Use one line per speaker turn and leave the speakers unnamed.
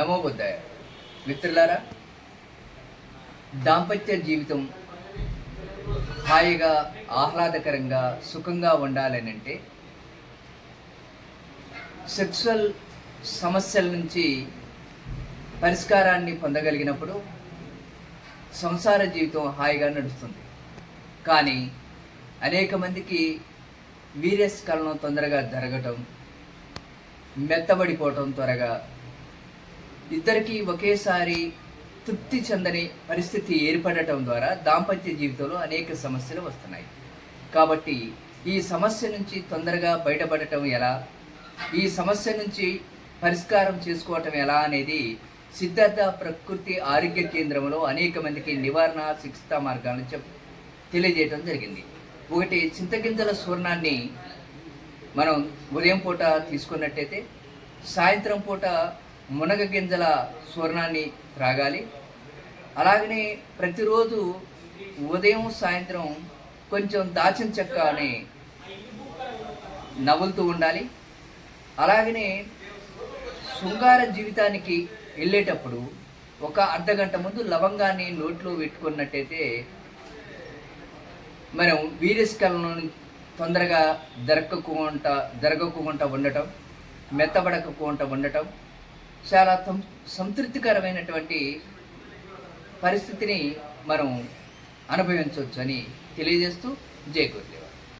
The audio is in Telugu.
నమో బుద్ధాయ. మిత్రులారా, దాంపత్య జీవితం హాయిగా ఆహ్లాదకరంగా సుఖంగా ఉండాలనంటే సెక్సువల్ సమస్యల నుంచి పరిష్కారాన్ని పొందగలిగినప్పుడు సంసార జీవితం హాయిగా నడుస్తుంది. కానీ అనేక మందికి వీర్యస్ఖలనం తొందరగా జరగటం, మెత్తబడిపోవటం, త్వరగా ఇద్దరికీ ఒకేసారి తృప్తి చెందని పరిస్థితి ఏర్పడటం ద్వారా దాంపత్య జీవితంలో అనేక సమస్యలు వస్తున్నాయి. కాబట్టి ఈ సమస్య నుంచి తొందరగా బయటపడటం ఎలా, ఈ సమస్య నుంచి పరిష్కారం చేసుకోవటం ఎలా అనేది సిద్ధార్థ ప్రకృతి ఆరోగ్య కేంద్రంలో అనేక మందికి నివారణ చికిత్సా మార్గాలను తెలియజేయడం జరిగింది. ఒకటి, చింతగింజల చూర్ణాన్ని మనం ఉదయం పూట తీసుకున్నట్టయితే సాయంత్రం పూట మునగ గింజల చూర్ణాన్ని త్రాగాలి. అలాగనే ప్రతిరోజు ఉదయం సాయంత్రం కొంచెం దాచిన చెక్కని నవ్వులుతూ ఉండాలి. అలాగనే శృంగార జీవితానికి వెళ్ళేటప్పుడు ఒక అర్ధగంట ముందు లవంగాన్ని నోట్లో పెట్టుకున్నట్టయితే మనం వీర్యస్ఖలనం తొందరగా జరగకుండా ఉండటం, మెత్తబడకుండా ఉండటం, చాలా సంతృప్తికరమైనటువంటి పరిస్థితిని మనం అనుభవించవచ్చు అని తెలియజేస్తూ జై గురుదేవ్.